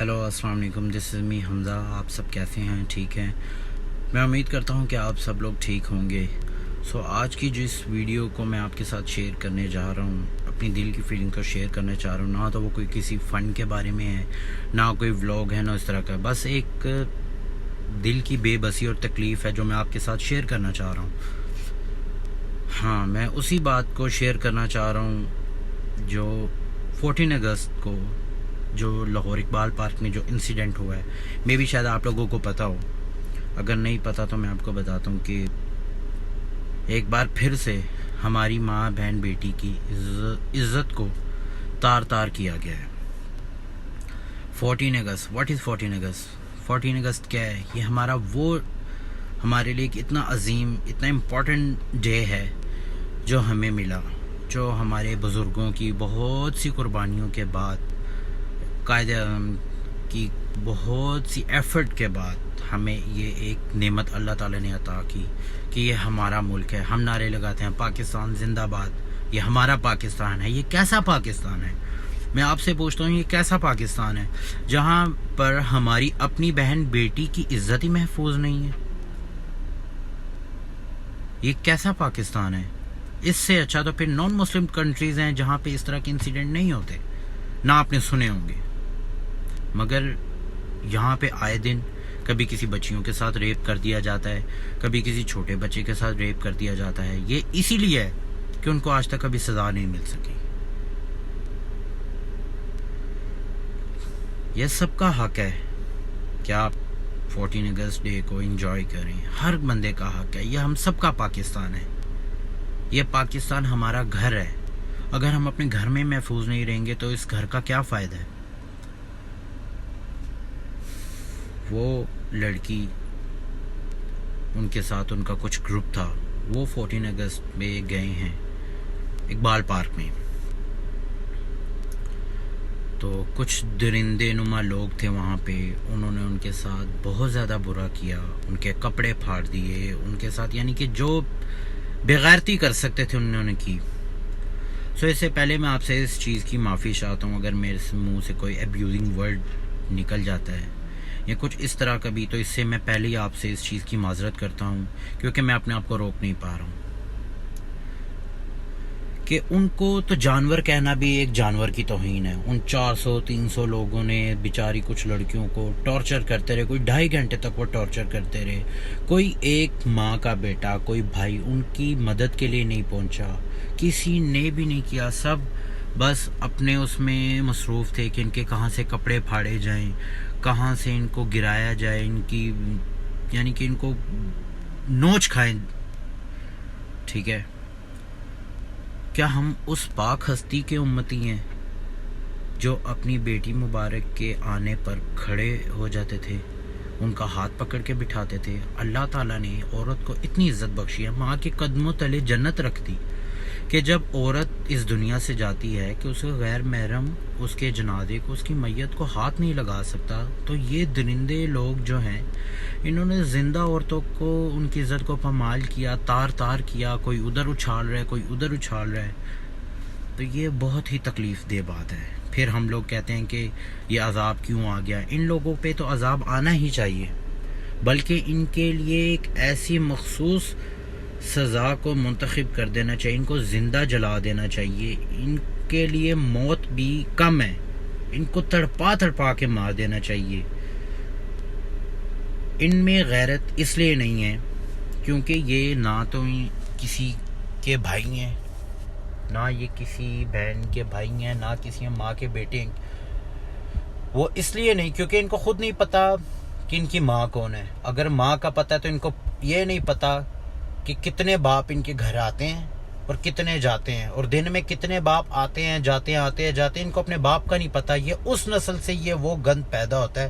Hello السلام علیکم، دس از می حمزہ. آپ سب کیسے ہیں؟ ٹھیک ہیں؟ میں امید کرتا ہوں کہ آپ سب لوگ ٹھیک ہوں گے. آج کی جو اس ویڈیو کو میں آپ کے ساتھ شیئر کرنے جا رہا ہوں، اپنی دل کی فیلنگ کو شیئر کرنا چاہ رہا ہوں. نہ تو وہ کوئی کسی فن کے بارے میں ہے، نہ کوئی ولاگ ہے، نہ اس طرح کا. بس ایک دل کی بے بسی اور تکلیف ہے جو میں آپ کے ساتھ شیئر کرنا چاہ رہا ہوں. ہاں، میں اسی بات کو شیئر کرنا چاہ رہا ہوں جو 14 اگست کو جو لاہور اقبال پارک میں جو انسیڈنٹ ہوا ہے. میں بھی شاید آپ لوگوں کو پتہ ہو، اگر نہیں پتہ تو میں آپ کو بتاتا ہوں کہ ایک بار پھر سے ہماری ماں بہن بیٹی کی عزت کو تار تار کیا گیا ہے. 14 اگست، واٹ از 14 اگست؟ 14 اگست کیا ہے؟ یہ ہمارے لیے ایک اتنا عظیم، اتنا امپورٹنٹ ڈے ہے جو ہمیں ملا، جو ہمارے بزرگوں کی بہت سی قربانیوں کے بعد، قائد اعظم کی بہت سی ایفرٹ کے بعد ہمیں یہ ایک نعمت اللہ تعالیٰ نے عطا کی کہ یہ ہمارا ملک ہے. ہم نعرے لگاتے ہیں پاکستان زندہ باد، یہ ہمارا پاکستان ہے. یہ کیسا پاکستان ہے؟ میں آپ سے پوچھتا ہوں، یہ کیسا پاکستان ہے جہاں پر ہماری اپنی بہن بیٹی کی عزت ہی محفوظ نہیں ہے؟ یہ کیسا پاکستان ہے؟ اس سے اچھا تو پھر نان مسلم کنٹریز ہیں جہاں پہ اس طرح کے انسیڈنٹ نہیں ہوتے، نہ آپ نے سنے ہوں گے. مگر یہاں پہ آئے دن کبھی کسی بچیوں کے ساتھ ریپ کر دیا جاتا ہے، کبھی کسی چھوٹے بچے کے ساتھ ریپ کر دیا جاتا ہے. یہ اسی لیے ہے کہ ان کو آج تک کبھی سزا نہیں مل سکی. یہ سب کا حق ہے کہ آپ 14 اگست ڈے کو انجوائے کریں. ہر بندے کا حق ہے. یہ ہم سب کا پاکستان ہے. یہ پاکستان ہمارا گھر ہے. اگر ہم اپنے گھر میں محفوظ نہیں رہیں گے تو اس گھر کا کیا فائدہ ہے؟ وہ لڑکی، ان کے ساتھ ان کا کچھ گروپ تھا، وہ 14 اگست میں گئے ہیں اقبال پارک میں. تو کچھ درندے نما لوگ تھے وہاں پہ. انہوں نے ان کے ساتھ بہت زیادہ برا کیا، ان کے کپڑے پھاڑ دیے، ان کے ساتھ یعنی کہ جو بےغیرتی کر سکتے تھے انہوں نے کی. اس سے پہلے میں آپ سے اس چیز کی معافی چاہتا ہوں اگر میرے منہ سے کوئی ابیوزنگ ورڈ نکل جاتا ہے یا کچھ اس طرح کا بھی، تو اس سے میں پہلے ہی آپ سے اس چیز کی معذرت کرتا ہوں، کیونکہ میں اپنے آپ کو روک نہیں پا رہا ہوں. کہ ان کو تو جانور کہنا بھی ایک جانور کی توہین ہے. ان 400-300 لوگوں نے بیچاری کچھ لڑکیوں کو ٹارچر کرتے رہے، کوئی 2.5 گھنٹے تک وہ ٹارچر کرتے رہے. کوئی ایک ماں کا بیٹا، کوئی بھائی ان کی مدد کے لیے نہیں پہنچا، کسی نے بھی نہیں کیا. سب بس اپنے اس میں مصروف تھے کہ ان کے کہاں سے کپڑے پھاڑے جائیں، کہاں سے ان کو گرایا جائے، ان کی یعنی کہ ان کو نوچ کھائیں. ٹھیک ہے، کیا ہم اس پاک ہستی کے امتی ہیں جو اپنی بیٹی مبارک کے آنے پر کھڑے ہو جاتے تھے، ان کا ہاتھ پکڑ کے بٹھاتے تھے؟ اللہ تعالیٰ نے عورت کو اتنی عزت بخشی ہے، ماں کے قدموں تلے جنت رکھ دی کہ جب عورت اس دنیا سے جاتی ہے کہ اسے غیر محرم اس کے جنازے کو، اس کی میت کو ہاتھ نہیں لگا سکتا. تو یہ درندے لوگ جو ہیں، انہوں نے زندہ عورتوں کو، ان کی عزت کو پامال کیا، تار تار کیا. کوئی ادھر اچھال رہا ہے، کوئی ادھر اچھال رہا ہے. تو یہ بہت ہی تکلیف دہ بات ہے. پھر ہم لوگ کہتے ہیں کہ یہ عذاب کیوں آ گیا. ان لوگوں پہ تو عذاب آنا ہی چاہیے، بلکہ ان کے لیے ایک ایسی مخصوص سزا کو منتخب کر دینا چاہیے، ان کو زندہ جلا دینا چاہیے. ان کے لیے موت بھی کم ہے، ان کو تڑپا تڑپا کے مار دینا چاہیے. ان میں غیرت اس لیے نہیں ہے کیونکہ یہ نہ تو کسی کے بھائی ہیں، نہ یہ کسی بہن کے بھائی ہیں، نہ کسی ماں کے بیٹے ہیں. وہ اس لیے نہیں کیونکہ ان کو خود نہیں پتا کہ ان کی ماں کون ہے. اگر ماں کا پتہ ہے تو ان کو یہ نہیں پتا کہ کتنے باپ ان کے گھر آتے ہیں اور کتنے جاتے ہیں، اور دن میں کتنے باپ آتے ہیں جاتے ہیں. ان کو اپنے باپ کا نہیں پتا. یہ اس نسل سے یہ وہ گند پیدا ہوتا ہے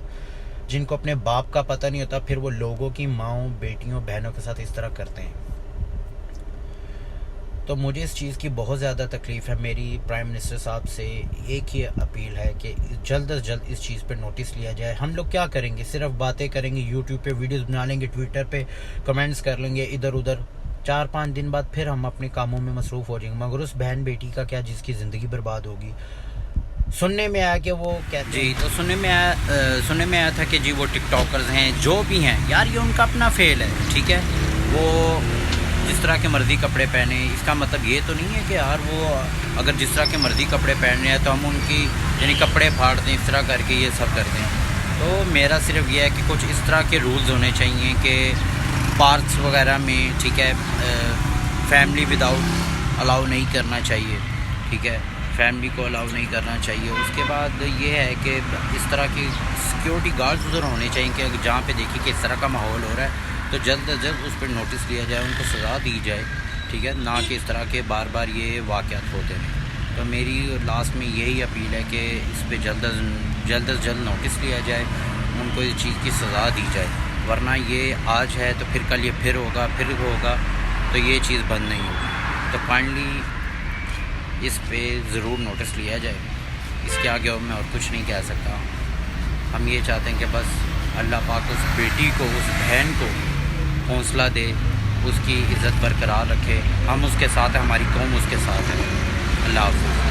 جن کو اپنے باپ کا پتہ نہیں ہوتا، پھر وہ لوگوں کی ماؤں، بیٹیوں، بہنوں کے ساتھ اس طرح کرتے ہیں. تو مجھے اس چیز کی بہت زیادہ تکلیف ہے. میری پرائم منسٹر صاحب سے ایک ہی اپیل ہے کہ جلد از جلد اس چیز پہ نوٹس لیا جائے. ہم لوگ کیا کریں گے؟ صرف باتیں کریں گے، یوٹیوب پہ ویڈیوز بنا لیں گے، ٹویٹر پہ کمنٹس کر لیں گے ادھر ادھر. 4-5 دن بعد پھر ہم اپنے کاموں میں مصروف ہو جائیں گے. مگر اس بہن بیٹی کا کیا جس کی زندگی برباد ہوگی؟ سننے میں آیا کہ وہ کہتے جی تو سننے میں آیا تھا کہ جی وہ ٹک ٹاکرز ہیں جو بھی ہیں یار یہ ان کا اپنا فیل ہے، ٹھیک ہے، وہ جس طرح کے مرضی کپڑے پہنے، اس کا مطلب یہ تو نہیں ہے کہ یار وہ اگر جس طرح کے مرضی کپڑے پہن رہے ہیں تو ہم ان کی یعنی کپڑے پھاڑ دیں اس طرح کر کے یہ سب کرتے ہیں۔ تو میرا صرف یہ ہے کہ کچھ اس طرح کے رولز ہونے چاہیے کہ پارکس وغیرہ میں، ٹھیک ہے، فیملی وداؤٹ الاؤ نہیں کرنا چاہیے، ٹھیک ہے، فیملی کو الاؤ نہیں کرنا چاہیے۔ اس کے بعد یہ ہے کہ اس طرح کی سیکیورٹی گارڈز ادھر ہونے چاہیے کہ جہاں پہ دیکھیں کہ اس طرح کا ماحول ہو رہا ہے تو جلد از جلد اس پہ نوٹس لیا جائے، ان کو سزا دی جائے، ٹھیک ہے، نہ کہ اس طرح کے بار بار یہ واقعات ہوتے ہیں۔ تو میری لاسٹ میں یہی اپیل ہے کہ اس پہ جلد از جلد نوٹس لیا جائے، ان کو اس چیز کی سزا دی جائے، ورنہ یہ آج ہے تو پھر کل یہ پھر ہوگا تو یہ چیز بند نہیں ہوگی۔ تو کائنڈلی اس پہ ضرور نوٹس لیا جائے، اس کے آگے میں اور کچھ نہیں کہہ سکتا۔ ہم یہ چاہتے ہیں کہ بس اللہ پاک اس بیٹی کو، اس بہن کو حوصلہ دے، اس کی عزت برقرار رکھے، ہم اس کے ساتھ ہیں، ہماری قوم اس کے ساتھ ہے۔ اللہ حافظ۔